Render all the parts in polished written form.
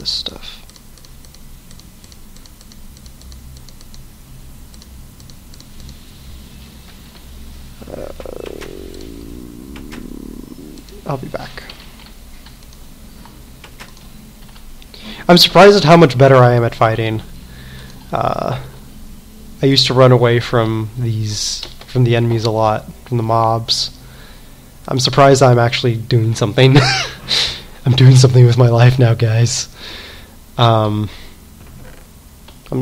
this stuff. I'll be back. I'm surprised at how much better I am at fighting. I used to run away from the enemies a lot, from the mobs. I'm surprised I'm actually doing something. I'm doing something with my life now, guys. I'm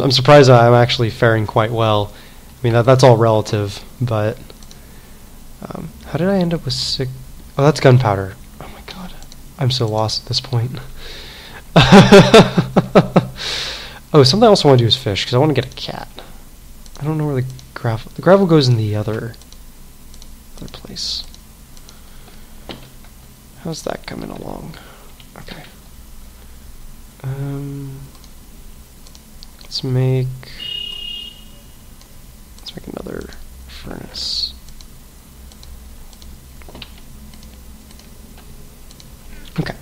surprised I'm actually faring quite well. I mean, that's all relative, but how did I end up with sick? Oh, that's gunpowder. Oh my god, I'm so lost at this point. Oh, something else I want to do is fish, because I want to get a cat. I don't know where the gravel goes in the other place. How's that coming along? Okay. Let's make another furnace. Okay.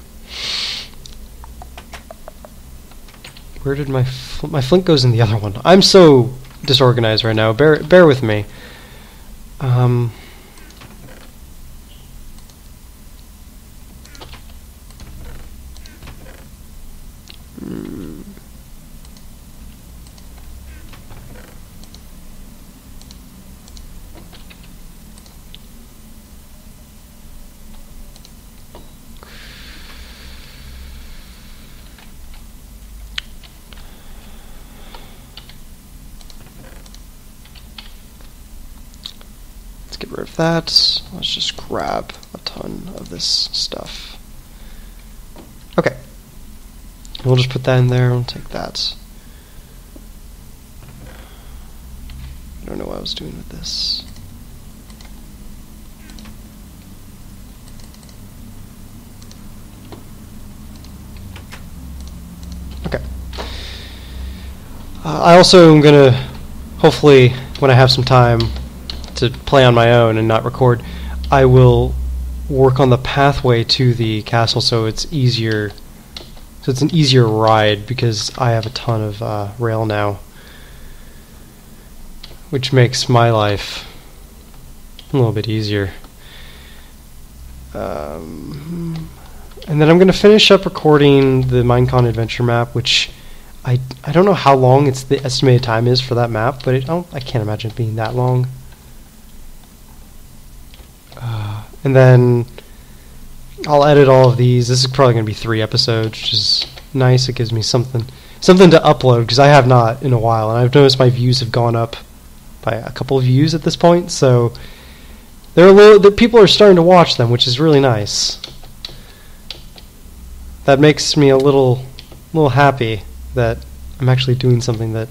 Where did my flint goes in the other one? I'm so disorganized right now. Bear with me. Get rid of that. Let's just grab a ton of this stuff. Okay. We'll just put that in there. We'll take that. I don't know what I was doing with this. Okay. I also am going to, hopefully, when I have some time to play on my own and not record, I will work on the pathway to the castle so it's easier. So it's an easier ride because I have a ton of rail now, which makes my life a little bit easier. And then I'm going to finish up recording the Minecon adventure map, which I don't know how long the estimated time is for that map, but I can't imagine it being that long. And then I'll edit all of these. This is probably going to be 3 episodes, which is nice. It gives me something to upload, because I have not in a while, and I've noticed my views have gone up by a couple of views at this point, so the people are starting to watch them, which is really nice. That makes me a little happy that I'm actually doing something that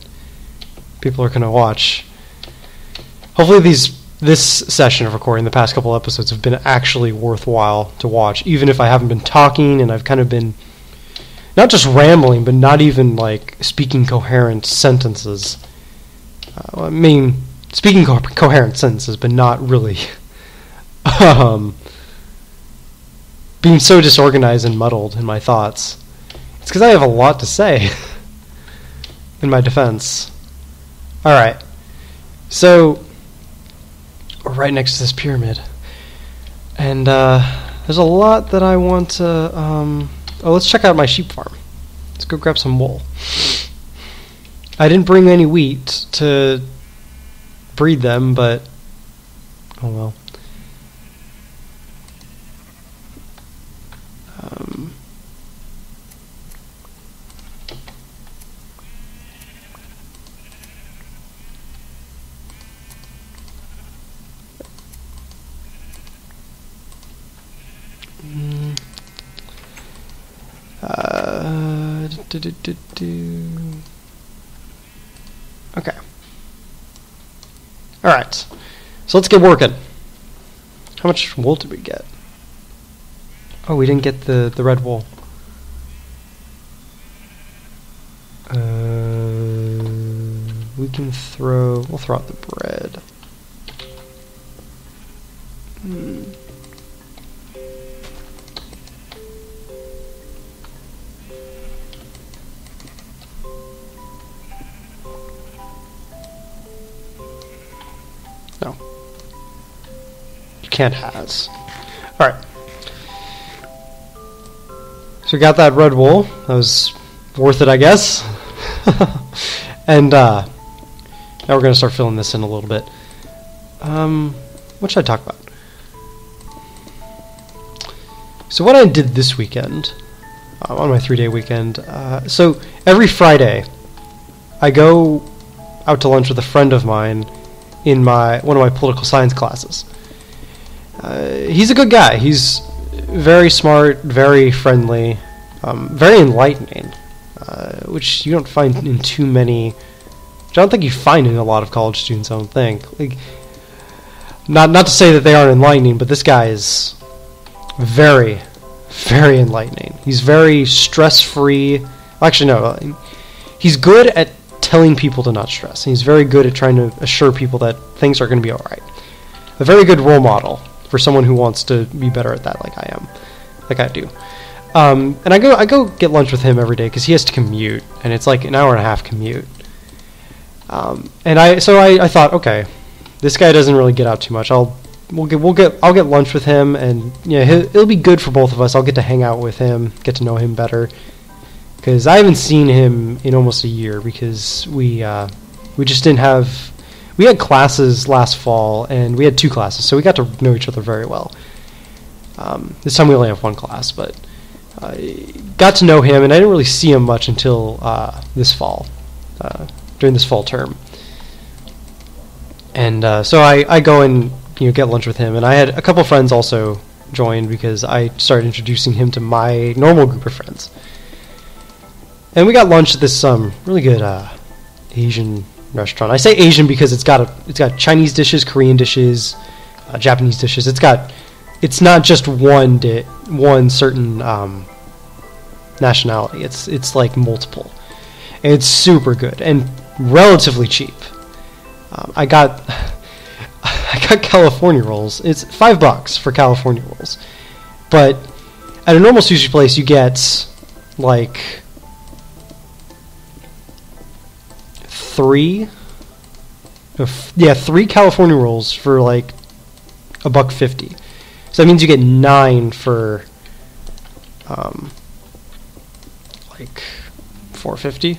people are going to watch. Hopefully this session of recording, the past couple episodes, have been actually worthwhile to watch, even if I haven't been talking and I've kind of been not just rambling, but not even like speaking coherent sentences. I mean, speaking coherent sentences, but not really being so disorganized and muddled in my thoughts. It's because I have a lot to say in my defense. Alright, so we're right next to this pyramid, and there's a lot that I want to let's check out my sheep farm. Let's go grab some wool. I didn't bring any wheat to breed them, but oh well. Okay. Alright. So let's get working. How much wool did we get? Oh, we didn't get the red wool. We'll throw out the bread. Kent has. All right. So we got that red wool. That was worth it, I guess. And now we're going to start filling this in a little bit. What should I talk about? So what I did this weekend, on my 3-day weekend, so every Friday I go out to lunch with a friend of mine in one of my political science classes. He's a good guy. He's very smart, very friendly, very enlightening, which you don't find in too many. Which I don't think you find in a lot of college students. I don't think. Like, not to say that they aren't enlightening, but this guy is very, very enlightening. He's very stress-free. Actually, no. He's good at telling people to not stress. He's very good at trying to assure people that things are going to be all right. A very good role model for someone who wants to be better at that, like I do. And I go get lunch with him every day because he has to commute, and it's like an hour and a half commute. And I thought, okay, this guy doesn't really get out too much. I'll get lunch with him, and it'll be good for both of us. I'll get to hang out with him, get to know him better, because I haven't seen him in almost a year because we just didn't have. We had classes last fall, and we had 2 classes, so we got to know each other very well. This time we only have 1 class, but got to know him, and I didn't really see him much until this fall, during this fall term. And so I go and get lunch with him, and I had a couple friends also join because I started introducing him to my normal group of friends. And we got lunch at this really good Asian restaurant. I say Asian because it's got Chinese dishes, Korean dishes, Japanese dishes. It's not just one certain nationality. It's like multiple. And it's super good and relatively cheap. I got California rolls. It's $5 for California rolls, but at a normal sushi place you get like 3 California rolls for like $1.50. So that means you get 9 for like $4.50.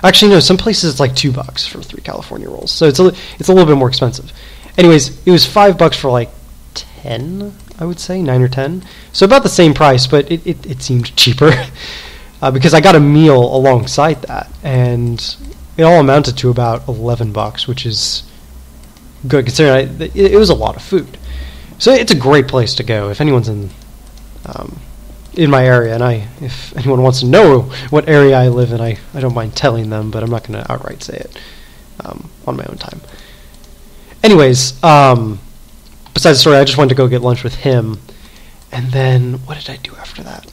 Actually, no. Some places it's like $2 for 3 California rolls. So it's a little bit more expensive. Anyways, it was $5 for like 10, I would say 9 or 10. So about the same price, but it seemed cheaper because I got a meal alongside that, and it all amounted to about $11, which is good considering it was a lot of food. So it's a great place to go if anyone's in my area, and if anyone wants to know what area I live in, I don't mind telling them, but I'm not going to outright say it on my own time. Anyways, besides the story, I just wanted to go get lunch with him, and then what did I do after that?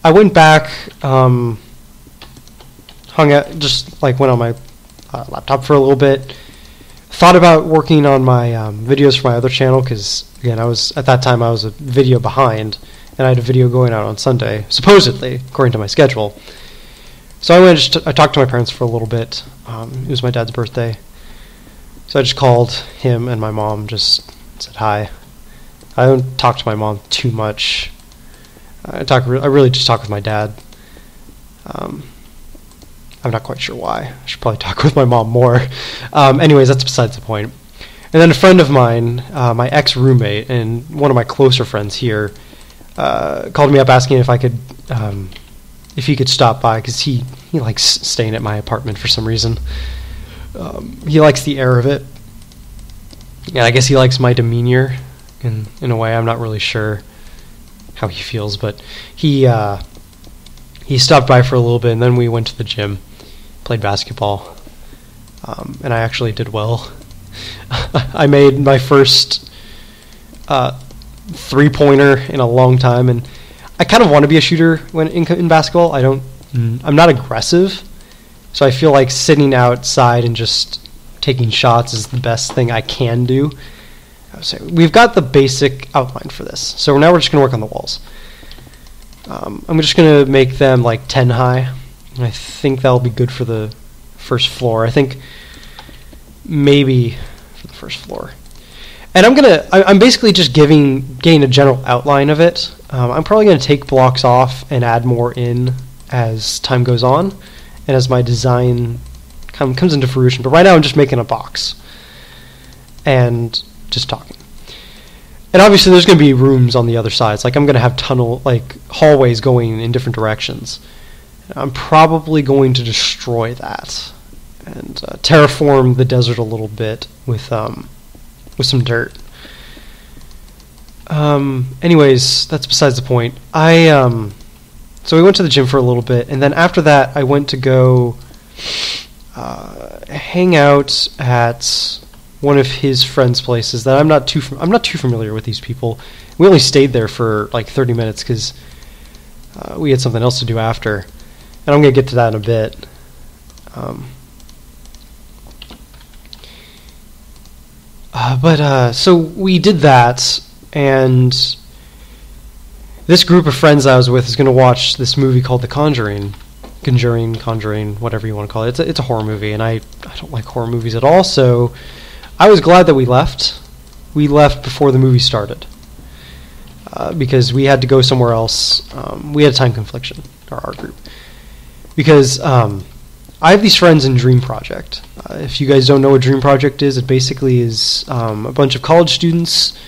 I went back, hung out, just like went on my laptop for a little bit. Thought about working on my videos for my other channel because, again, at that time I was a video behind, and I had a video going out on Sunday, supposedly, according to my schedule. So I talked to my parents for a little bit. It was my dad's birthday. So I just called him and my mom, just said hi. I don't talk to my mom too much. I really just talk with my dad. I'm not quite sure why. I should probably talk with my mom more. Anyways, that's besides the point. And then a friend of mine, my ex-roommate and one of my closer friends here, called me up asking if he could stop by because he likes staying at my apartment for some reason. He likes the air of it. And I guess he likes my demeanor in a way. I'm not really sure how he feels, but he stopped by for a little bit, and then we went to the gym, played basketball, and I actually did well. I made my first three-pointer in a long time, and I kind of want to be a shooter when in basketball. I'm not aggressive, so I feel like sitting outside and just taking shots is the best thing I can do. So we've got the basic outline for this, so now we're just going to work on the walls. I'm just going to make them like 10 high. I think that'll be good for the first floor. I think maybe for the first floor. And I'm basically just getting a general outline of it. I'm probably going to take blocks off and add more in as time goes on and as my design comes into fruition. But right now I'm just making a box and just talking. And obviously there's going to be rooms on the other sides. Like I'm going to have hallways going in different directions. I'm probably going to destroy that and terraform the desert a little bit with some dirt. Anyways, that's besides the point. So we went to the gym for a little bit, and then after that I went to go hang out at one of his friends' places that I'm not too familiar with these people. We only stayed there for like 30 minutes because we had something else to do after, and I'm going to get to that in a bit. So we did that, and this group of friends I was with is going to watch this movie called The Conjuring, whatever you want to call it. It's a horror movie, and I don't like horror movies at all, so I was glad that we left. We left before the movie started because we had to go somewhere else. We had a time confliction, our group, because I have these friends in Dream Project. If you guys don't know what Dream Project is, it basically is a bunch of college students.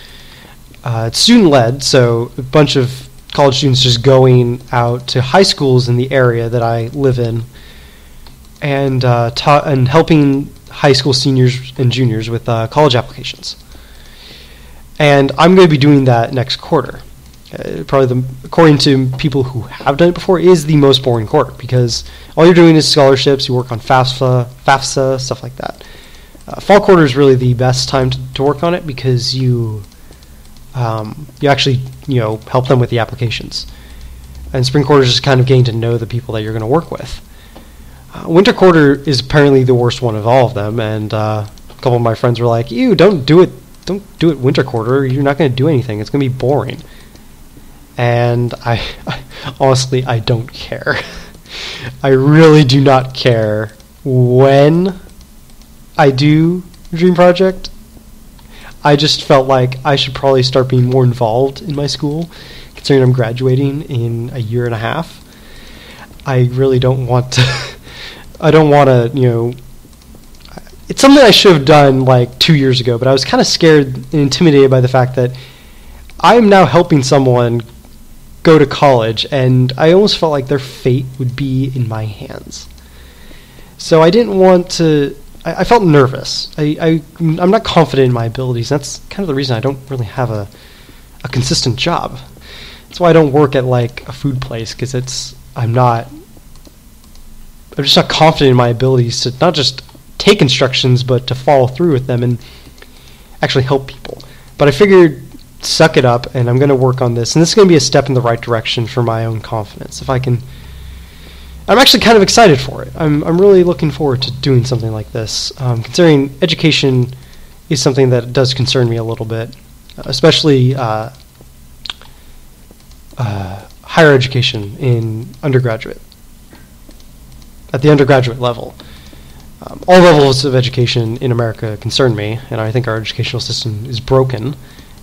It's student-led, so a bunch of college students just going out to high schools in the area that I live in and helping high school seniors and juniors with college applications. And I'm going to be doing that next quarter. According to people who have done it before, is the most boring quarter because all you're doing is scholarships. You work on FAFSA, stuff like that. Fall quarter is really the best time to work on it because you actually help them with the applications. And spring quarter is just kind of getting to know the people that you're going to work with. Winter quarter is apparently the worst one of all of them, and a couple of my friends were like, "Ew, don't do it winter quarter. You're not going to do anything. It's going to be boring." And I honestly, I don't care. I really do not care when I do Dream Project. I just felt like I should probably start being more involved in my school, considering I'm graduating in a year and a half. I really don't want to. I don't want to, it's something I should have done like 2 years ago, but I was kind of scared and intimidated by the fact that I am now helping someone go to college, and I almost felt like their fate would be in my hands. So I didn't want to. I felt nervous. I'm not confident in my abilities. That's kind of the reason I don't really have a consistent job. That's why I don't work at like a food place, because I'm just not confident in my abilities to not just take instructions, but to follow through with them and actually help people. But I figured, suck it up, and I'm going to work on this. And this is going to be a step in the right direction for my own confidence. If I can, I'm actually kind of excited for it. I'm really looking forward to doing something like this, considering education is something that does concern me a little bit, especially higher education in undergraduate. At the undergraduate level. All levels of education in America concern me, and I think our educational system is broken.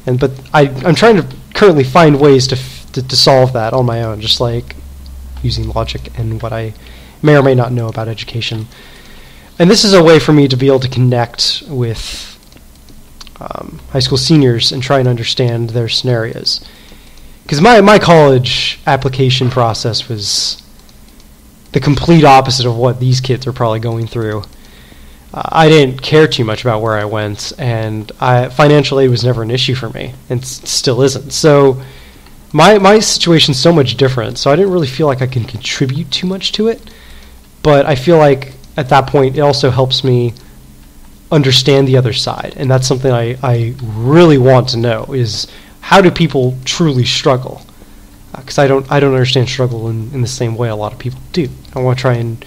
But I'm trying to currently find ways to solve that on my own, just like using logic and what I may or may not know about education. And this is a way for me to be able to connect with high school seniors and try and understand their scenarios. Because my college application process was the complete opposite of what these kids are probably going through. I didn't care too much about where I went, and financial aid was never an issue for me, and still isn't. So my situation's so much different, so I didn't really feel like I can contribute too much to it, but I feel like at that point it also helps me understand the other side, and that's something I really want to know, is how do people truly struggle? Because I don't understand struggle in the same way a lot of people do. I want to try and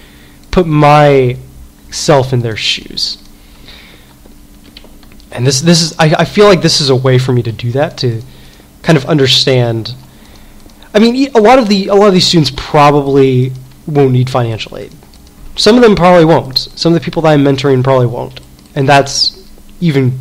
put myself in their shoes. And this is I feel like this is a way for me to do that, to kind of understand. I mean, a lot of these students probably won't need financial aid. Some of them probably won't. Some of the people that I'm mentoring probably won't. And that's even